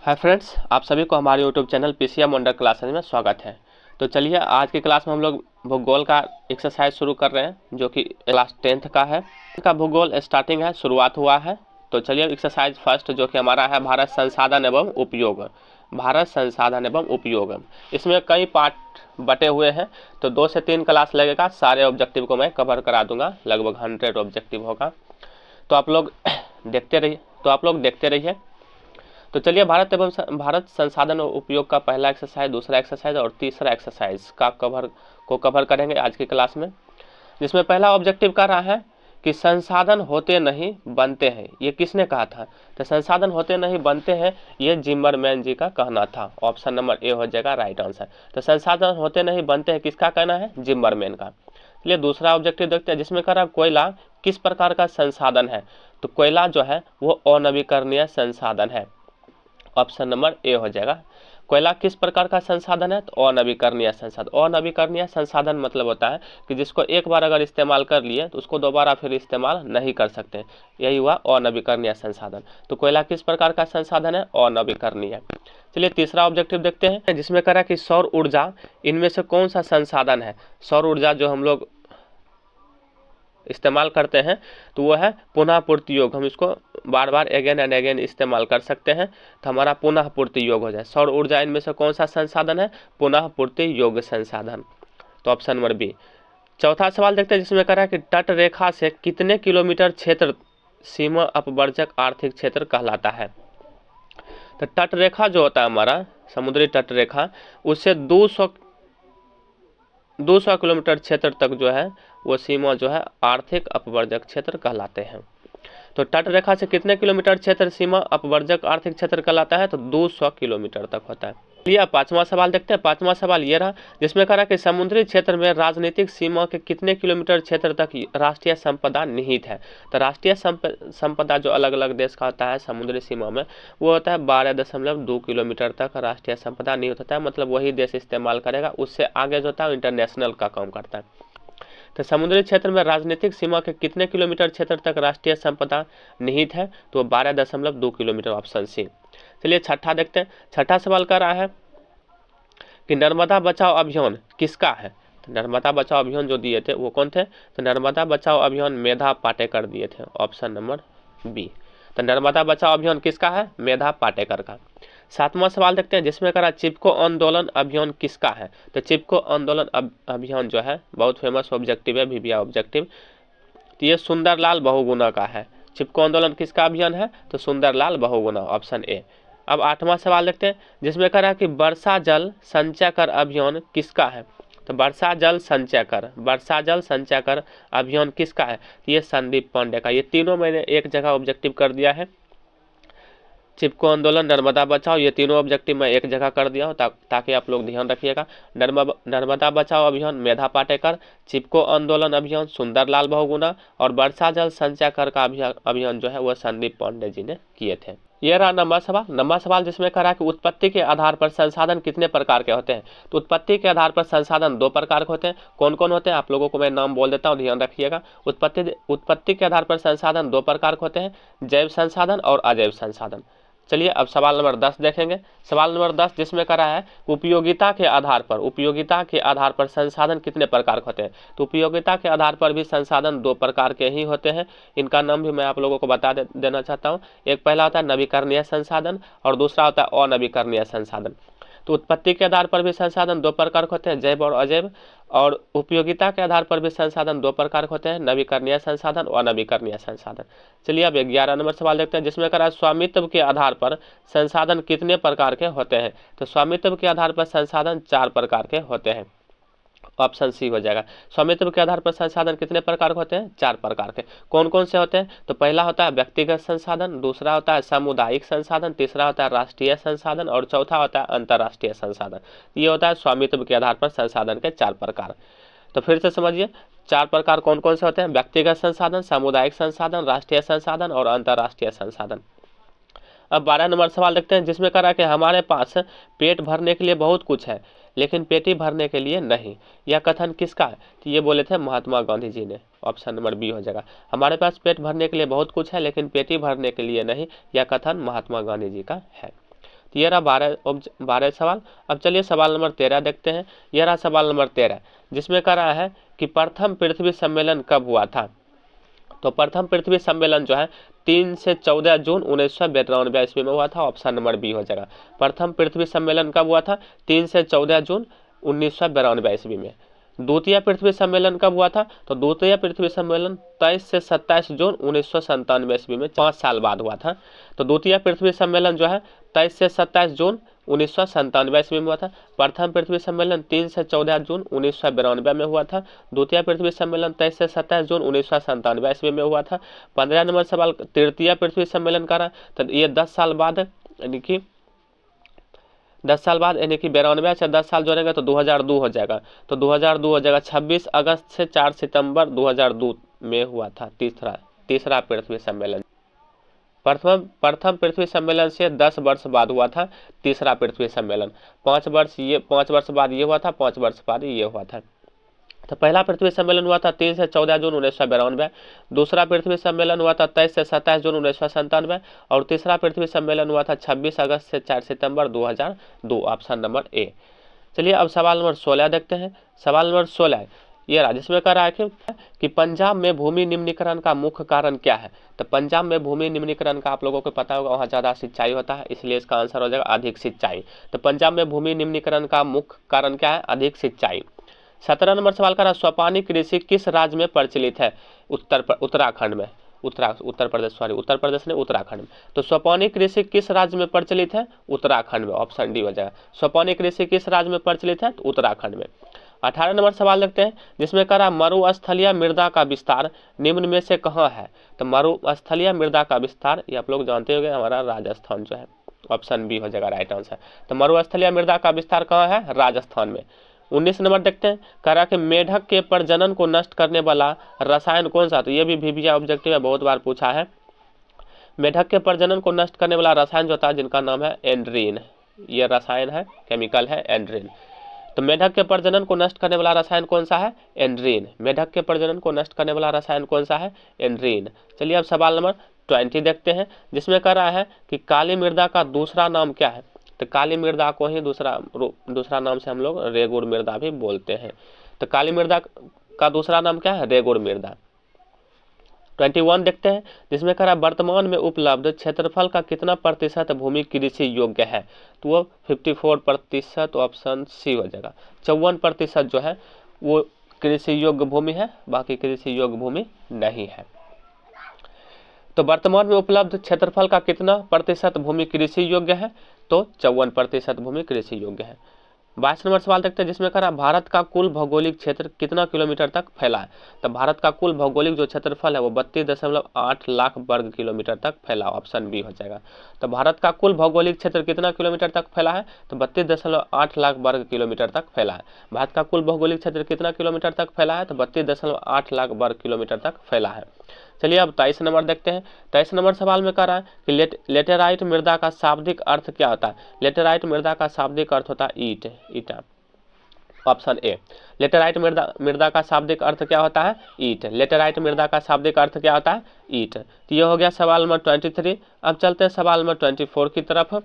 Hi friends, आप सभी को हमारे YouTube channel PCM wonder classes में स्वागत है। तो चलिए आज की क्लास में हम लोग भूगोल का एक्सरसाइज शुरू कर रहे हैं जो कि क्लास 10th का है। का भूगोल स्टार्टिंग है, शुरुआत हुआ है। तो चलिए एक्सरसाइज फर्स्ट जो कि हमारा है भारत संसाधन एवं उपयोग। भारत संसाधन एवं उपयोग, इसमें कई पार्ट बटे हुए हैं। तो 2 से 3 क्लास लगेगा, सारे ऑब्जेक्टिव को मैं कवर करा दूंगा, लगभग 100 ऑब्जेक्टिव होगा। तो आप लोग देखते रहिए। तो चलिए भारत संसाधन और उपयोग का पहला एक्सरसाइज, दूसरा एक्सरसाइज और तीसरा एक्सरसाइज का कवर करेंगे आज की क्लास में। जिसमें पहला ऑब्जेक्टिव कर रहा है कि संसाधन होते नहीं बनते हैं। ये किसने कहा था? तो संसाधन होते नहीं बनते हैं, ये जिम्मरमैन जी का कहना था। ऑप्शन नंबर ए हो जाएगा राइट आंसर। तो संसाधन होते नहीं बनते हैं किसका कहना है? जिम्मरमैन का। चलिए दूसरा ऑब्जेक्टिव देखते हैं, जिसमें कह रहा कोयला किस प्रकार का संसाधन है। तो कोयला जो है वो अनवीकरणीय संसाधन है। ऑप्शन नंबर ए हो जाएगा। कोयला किस प्रकार का संसाधन है? तो अनवीकरणीय संसाधन। अनवीकरणीय संसाधन मतलब होता है कि जिसको एक बार अगर इस्तेमाल कर लिए तो उसको दोबारा फिर इस्तेमाल नहीं कर सकते, यही हुआ अनवीकरणीय संसाधन। तो कोयला किस प्रकार का संसाधन है? अनवीकरणीय। चलिए तीसरा ऑब्जेक्टिव देखते हैं, जिसमें कह रहा है कि सौर ऊर्जा इनमें से कौन सा संसाधन है। सौर ऊर्जा जो हम लोग इस्तेमाल करते हैं तो वो है पुनः पूर्ति योग। हम इसको बार बार अगेन एंड अगेन इस्तेमाल कर सकते हैं, तो हमारा पुनः पूर्ति योग हो जाए। सौर ऊर्जा इनमें से कौन सा संसाधन है? पुनः पूर्ति योग संसाधन। तो ऑप्शन नंबर बी। चौथा सवाल देखते हैं, जिसमें कह रहा है कि तट रेखा से कितने किलोमीटर क्षेत्र सीमा अपवर्जक आर्थिक क्षेत्र कहलाता है। तो तट रेखा जो होता है हमारा समुद्री तट रेखा, उससे 200 किलोमीटर क्षेत्र तक जो है वो सीमा जो है आर्थिक अपवर्जक क्षेत्र कहलाते हैं। तो तट रेखा से कितने किलोमीटर क्षेत्र सीमा अपवर्जक आर्थिक क्षेत्र कहलाता है? तो 200 किलोमीटर तक होता है। चलिए पांचवा सवाल देखते हैं। पांचवा सवाल ये रहा, जिसमें कह रहा है कि समुद्री क्षेत्र में राजनीतिक सीमा के कितने किलोमीटर क्षेत्र तक राष्ट्रीय संपदा निहित है। तो राष्ट्रीय संपदा जो अलग अलग देश का होता है समुद्री सीमा में, वो होता है 12.2 किलोमीटर तक राष्ट्रीय संपदा निहित होता है। मतलब वही देश इस्तेमाल करेगा, उससे आगे जो होता है इंटरनेशनल का काम करता है। तो समुद्री क्षेत्र में राजनीतिक सीमा के कितने किलोमीटर क्षेत्र तक राष्ट्रीय संपदा निहित है? तो 12.2 किलोमीटर, ऑप्शन सी। चलिए छठा देखते हैं। छठा सवाल कर रहा है कि नर्मदा बचाओ अभियान किसका है। तो नर्मदा बचाओ अभियान जो दिए थे वो कौन थे? तो नर्मदा बचाओ अभियान मेधा पाटेकर दिए थे। Option number B. तो नर्मदा बचाओ अभियान किसका है? मेधा पाटेकर का। सातवां सवाल देखते हैं, जिसमें कहा चिपको आंदोलन अभियान किसका है। तो चिपको आंदोलन अभियान जो है बहुत फेमस ऑब्जेक्टिव है, वीवीआई ऑब्जेक्टिव। तो ये सुंदरलाल बहुगुणा का है। चिपको आंदोलन किसका अभियान है? तो सुंदरलाल बहुगुणा, ऑप्शन ए। अब आठवां सवाल देखते हैं, जिसमें कह रहा है कि वर्षा जल संचय कर अभियान किसका है। तो वर्षा जल संचय कर अभियान किसका है? तो ये संदीप पांडे का। ये तीनों मैंने एक जगह ऑब्जेक्टिव कर दिया है। चिपको आंदोलन, नर्मदा बचाओ, ये तीनों ऑब्जेक्टिव मैं एक जगह कर दिया हूँ ताकि आप लोग ध्यान रखिएगा। नर्मदा बचाओ अभियान मेधा पाटेकर, चिपको आंदोलन अभियान सुंदरलाल बहुगुणा और वर्षा जल संचय कर का अभियान जो है वह संदीप पांडे जी ने किए थे। यह रहा नंबर सवाल जिसमें कह रहा है कि उत्पत्ति के आधार पर संसाधन कितने प्रकार के होते हैं। तो उत्पत्ति के आधार पर संसाधन 2 प्रकार के होते हैं। कौन कौन होते हैं आप लोगों को मैं नाम बोल देता हूँ, ध्यान रखिएगा। उत्पत्ति के आधार पर संसाधन 2 प्रकार के होते हैं, जैव संसाधन और अजैव संसाधन। चलिए अब सवाल नंबर 10 देखेंगे। सवाल नंबर 10 जिसमें कह रहा है उपयोगिता के आधार पर संसाधन कितने प्रकार के होते हैं। तो उपयोगिता के आधार पर भी संसाधन 2 प्रकार के ही होते हैं। इनका नाम भी मैं आप लोगों को बता देना चाहता हूँ। एक पहला होता है नवीकरणीय संसाधन और दूसरा होता है अनवीकरणीय संसाधन। तो उत्पत्ति के आधार पर भी संसाधन 2 प्रकार के होते हैं, जैव और अजैव। और उपयोगिता के आधार पर भी संसाधन 2 प्रकार के होते हैं, नवीकरणीय संसाधन और अनवीकरणीय संसाधन। चलिए अब 11 नंबर सवाल देखते हैं, जिसमें कह रहा है स्वामित्व के आधार पर संसाधन कितने प्रकार के होते हैं। तो स्वामित्व के आधार पर संसाधन 4 प्रकार के होते हैं। ऑप्शन सी हो जाएगा। स्वामित्व के आधार पर संसाधन कितने प्रकार के होते हैं? 4 प्रकार के। कौन कौन से होते हैं? तो पहला होता है व्यक्तिगत संसाधन, दूसरा होता है सामुदायिक संसाधन, तीसरा होता है राष्ट्रीय संसाधन और चौथा होता है अंतर्राष्ट्रीय संसाधन। ये होता है स्वामित्व के आधार पर संसाधन के 4 प्रकार। तो फिर से समझिए 4 प्रकार कौन कौन से होते हैं? व्यक्तिगत संसाधन, सामुदायिक संसाधन, राष्ट्रीय संसाधन और अंतर्राष्ट्रीय संसाधन। अब 12 नंबर सवाल देखते हैं, जिसमें कह रहा है कि हमारे पास पेट भरने के लिए बहुत कुछ है लेकिन पेटी भरने के लिए नहीं। यह कथन किसका है? तो ये बोले थे महात्मा गांधी जी ने। ऑप्शन नंबर बी हो जाएगा। हमारे पास पेट भरने के लिए बहुत कुछ है लेकिन पेटी भरने के लिए नहीं, यह कथन महात्मा गांधी जी का है। तो ये रहा 12 सवाल। अब चलिए सवाल नंबर 13 देखते हैं। यह रहा सवाल नंबर 13, जिसमें कह रहा है कि प्रथम पृथ्वी सम्मेलन कब हुआ था। तो प्रथम पृथ्वी सम्मेलन जो है 3 से 14 जून 1992 ईस्वी में हुआ था। ऑप्शन नंबर बी हो जाएगा। प्रथम पृथ्वी सम्मेलन कब हुआ था? 3 से 14 जून 1992 ईस्वी में। द्वितीय पृथ्वी सम्मेलन कब हुआ था? तो द्वितीय पृथ्वी सम्मेलन 23 से 27 जून 1997 ईस्वी में, 5 साल बाद हुआ था। तो द्वितीय पृथ्वी सम्मेलन जो है 23 से 27 जून 1997 ईस्वी में हुआ था। प्रथम पृथ्वी सम्मेलन 3 से 14 जून 1992 में हुआ था। द्वितीय पृथ्वी सम्मेलन 23 से 27 जून 1997 ईस्वी में हुआ था। 15 नंबर सवाल, तृतीय पृथ्वी सम्मेलन का रहा, तो ये 10 साल बाद, यानी कि 10 साल बाद, यानी कि 92 से 10 साल जोड़ेंगे तो 2002 हो जाएगा। तो 2002 हो जाएगा। 26 अगस्त से 4 सितंबर 2002 में हुआ था तीसरा पृथ्वी सम्मेलन। प्रथम पृथ्वी सम्मेलन से 10 वर्ष बाद हुआ था तीसरा पृथ्वी सम्मेलन। 5 वर्ष बाद ये हुआ था, 5 वर्ष बाद ये हुआ था। तो पहला पृथ्वी सम्मेलन हुआ था 3 से 14 जून 1992। दूसरा पृथ्वी सम्मेलन हुआ था 23 से 27 जून 1997। और तीसरा पृथ्वी सम्मेलन हुआ था 26 अगस्त से 4 सितंबर 2002। Option number A. चलिए अब सवाल नंबर 16 देखते हैं। सवाल नंबर 16 ये रहा, जिसमें कह रहा है कि पंजाब में भूमि निम्नीकरण का मुख्य कारण क्या है। तो पंजाब में भूमि निम्नीकरण का आप लोगों को पता होगा, वहाँ ज़्यादा सिंचाई होता है, इसलिए इसका आंसर हो जाएगा अधिक सिंचाई। तो पंजाब में भूमि निम्नीकरण का मुख्य कारण क्या है? अधिक सिंचाई। 17 नंबर सवाल का रहा, स्वपानी कृषि किस राज्य में प्रचलित है? उत्तराखंड में। उत्तर प्रदेश ने उत्तराखंड में। तो स्वपानी कृषि किस राज्य में प्रचलित है? उत्तराखंड में। ऑप्शन डी हो जाएगा। स्वपानी कृषि किस राज्य में प्रचलित है? तो उत्तराखंड में। 18 नंबर सवाल देखते हैं, जिसमें कह रहा मरुस्थलीय मृदा का विस्तार निम्न में से कहाँ है। तो मरुस्थलीय मृदा का विस्तार, ये आप लोग जानते होंगे, हमारा राजस्थान जो है। ऑप्शन बी हो जाएगा राइट आंसर। तो मरुस्थलीय मृदा का विस्तार कहाँ है? राजस्थान में। 19 नंबर देखते हैं, कह रहा कि मेढक के प्रजनन को नष्ट करने वाला रसायन कौन सा। तो ये भी VBA ऑब्जेक्टिव है, बहुत बार पूछा है। मेढक के प्रजनन को नष्ट करने वाला रसायन जो होता है, जिनका नाम है एंड्रीन। ये रसायन है, केमिकल है एंड्रीन। तो मेढक के प्रजनन को नष्ट करने वाला रसायन कौन सा है? एंड्रीन। मेढक के प्रजनन को नष्ट करने वाला रसायन कौन सा है? एंड्रीन। चलिए अब सवाल नंबर 20 देखते हैं, जिसमें कह रहा है कि काली मृदा का दूसरा नाम क्या है। तो काली मृदा को ही दूसरा नाम से हम लोग रेगुड़ मृदा भी बोलते हैं। तो काली मृदा का दूसरा नाम क्या है? रेगुड़ मृदा। 21 देखते हैं, जिसमें कह रहा है वर्तमान में उपलब्ध क्षेत्रफल का कितना प्रतिशत भूमि कृषि योग्य है। तो वो 54%। ऑप्शन सी हो जाएगा। 54% जो है वो कृषि योग्य भूमि है, बाकी कृषि योग्य भूमि नहीं है। तो वर्तमान में उपलब्ध क्षेत्रफल का कितना प्रतिशत भूमि कृषि योग्य है? तो 54% भूमि कृषि योग्य है। 22 नंबर सवाल देखते हैं, जिसमें कह रहा है भारत का कुल भौगोलिक क्षेत्र कितना किलोमीटर तक फैला है। तो भारत का कुल भौगोलिक जो क्षेत्रफल है वो 32.8 लाख वर्ग किलोमीटर तक फैला। ऑप्शन बी हो जाएगा। तो भारत का कुल भौगोलिक क्षेत्र कितना किलोमीटर तक फैला है? तो 32.8 लाख वर्ग किलोमीटर तक फैला है। भारत का कुल भौगोलिक क्षेत्र कितना किलोमीटर तक फैला है? तो 32.8 लाख वर्ग किलोमीटर तक फैला है। चलिए अब 23 नंबर देखते हैं। 23 नंबर सवाल में कह रहा है कि लेटेराइट मृदा का शाब्दिक अर्थ क्या होता है। लेटेराइट मृदा का शाब्दिक अर्थ होता है ईटा। Option A. लेटेराइट मृदा का शाब्दिक अर्थ क्या होता है? ईट। लेटेराइट मृदा का शाब्दिक अर्थ क्या होता है? ईट। तो ये हो गया सवाल नंबर 23। अब चलते हैं सवाल नंबर 24 की तरफ।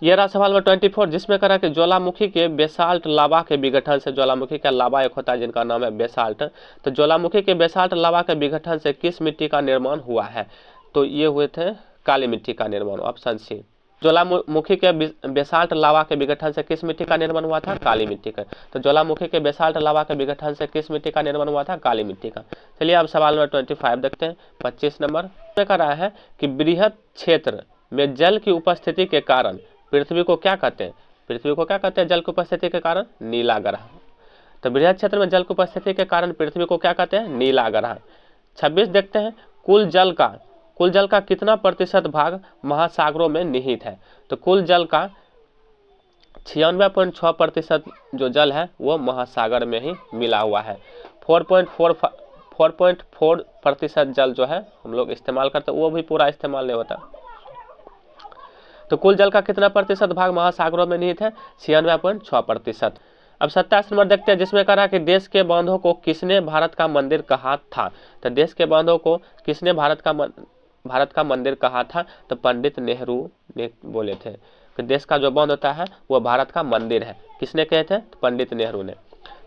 ये रहा सवाल नंबर 24, जिसमें कह रहा है कि ज्वालामुखी के बेसाल्ट लावा के विघटन से, ज्वालामुखी का लावा एक होता है जिनका नाम है बेसाल्ट, तो ज्वालामुखी के बेसाल्ट लावा के विघटन से किस मिट्टी का निर्माण हुआ है। तो ये हुए थे काली मिट्टी का निर्माण। Option C. ज्वालामुखी के बेसाल्ट लावा के विघटन से किस मिट्टी का निर्माण हुआ था? काली मिट्टी का। तो ज्वालामुखी के बेसाल्ट लावा के विघटन से किस मिट्टी का निर्माण हुआ था? काली मिट्टी का। चलिए अब सवाल नंबर 25 देखते हैं। 25 नंबर में कह रहा है कि बृहद क्षेत्र में जल की उपस्थिति के कारण पृथ्वी को क्या कहते हैं? पृथ्वी को क्या कहते हैं जल की उपस्थिति के कारण? नीला ग्रह। तो बृहद क्षेत्र में जल की उपस्थिति के कारण पृथ्वी को क्या कहते हैं? नीला ग्रह। 26 देखते हैं, कुल जल का कितना प्रतिशत भाग महासागरों में निहित है। तो कुल जल का 96.6% जो जल है वो महासागर में ही मिला हुआ है। 4.4% जल जो है हम लोग इस्तेमाल करते हैं, वो भी पूरा इस्तेमाल नहीं होता। तो कुल जल का कितना प्रतिशत भाग महासागरों में निहित है? 96.6%। अब 27 नंबर देखते हैं, जिसमें कह रहा है कि देश के बांधों को किसने भारत का मंदिर कहा था। तो देश के बांधों को किसने भारत भारत का मंदिर कहाँ था? तो पंडित नेहरू ने बोले थे कि देश का जो बंद होता है वो भारत का मंदिर है। किसने कहे थे? तो पंडित नेहरू ने।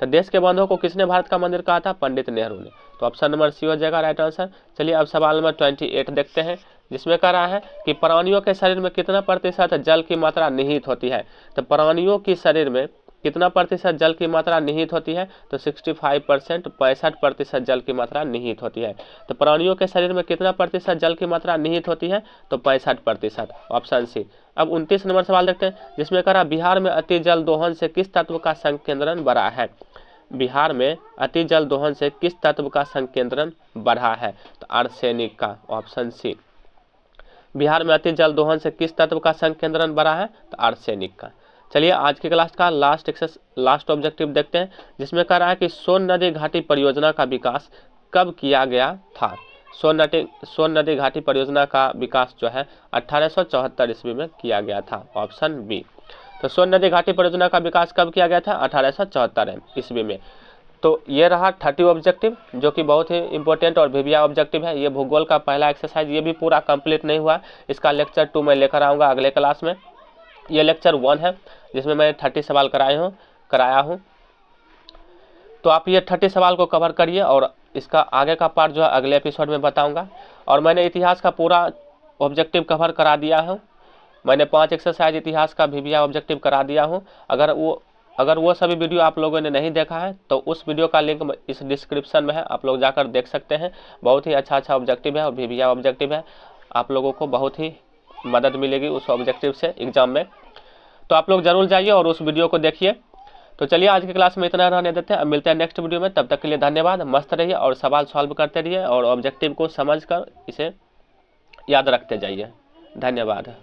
तो देश के बंधों को किसने भारत का मंदिर कहा था? पंडित नेहरू ने। तो ऑप्शन नंबर सी हो जाएगा राइट आंसर। चलिए अब सवाल नंबर 28 देखते हैं, जिसमें कह रहा है कि प्राणियों के शरीर में कितना प्रतिशत जल की मात्रा निहित होती है? तो प्राणियों के शरीर में कितना प्रतिशत जल की मात्रा निहित होती है? तो 65%, 65% जल की मात्रा निहित होती है। तो प्राणियों के शरीर में कितना प्रतिशत जल की मात्रा निहित होती है? तो 65%, ऑप्शन सी। अब 29 नंबर सवाल देखते हैं, जिसमें कह रहा बिहार में अति जल दोहन से किस तत्व का संकेंद्रण बढ़ा है? बिहार में अति जल दोहन से किस तत्व का संकेंद्रण बढ़ा है? तो आर्सेनिक का, ऑप्शन सी। बिहार में अति जल दोहन से किस तत्व का संकेंद्रण बढ़ा है? तो आर्सेनिक का। चलिए आज की क्लास का लास्ट ऑब्जेक्टिव देखते हैं, जिसमें कह रहा है कि सोन नदी घाटी परियोजना का विकास कब किया गया था? सोन नदी घाटी परियोजना का विकास जो है 1874 ईस्वी में किया गया था, ऑप्शन बी। तो सोन नदी घाटी परियोजना का विकास कब किया गया था? 1874 ईस्वी में। तो ये रहा 30 ऑब्जेक्टिव, जो कि बहुत ही इंपॉर्टेंट और भिविया ऑब्जेक्टिव है। ये भूगोल का पहला एक्सरसाइज, ये भी पूरा कंप्लीट नहीं हुआ। इसका लेक्चर 2 मैं लेकर आऊँगा अगले क्लास में। ये लेक्चर 1 है, जिसमें मैंने 30 सवाल कराया हूँ। तो आप ये 30 सवाल को कवर करिए और इसका आगे का पार्ट जो है अगले एपिसोड में बताऊँगा। और मैंने इतिहास का पूरा ऑब्जेक्टिव कवर करा दिया हूँ। मैंने 5 एक्सरसाइज इतिहास का भिविया ऑब्जेक्टिव करा दिया हूँ। अगर वो सभी वीडियो आप लोगों ने नहीं देखा है तो उस वीडियो का लिंक इस डिस्क्रिप्शन में है, आप लोग जाकर देख सकते हैं। बहुत ही अच्छा ऑब्जेक्टिव है और भिविया ऑब्जेक्टिव है। आप लोगों को बहुत ही मदद मिलेगी उस ऑब्जेक्टिव से एग्जाम में। तो आप लोग जरूर जाइए और उस वीडियो को देखिए। तो चलिए आज की क्लास में इतना रहने देते हैं। अब मिलते हैं नेक्स्ट वीडियो में, तब तक के लिए धन्यवाद। मस्त रहिए और सवाल सॉल्व करते रहिए और ऑब्जेक्टिव को समझकर इसे याद रखते जाइए। धन्यवाद।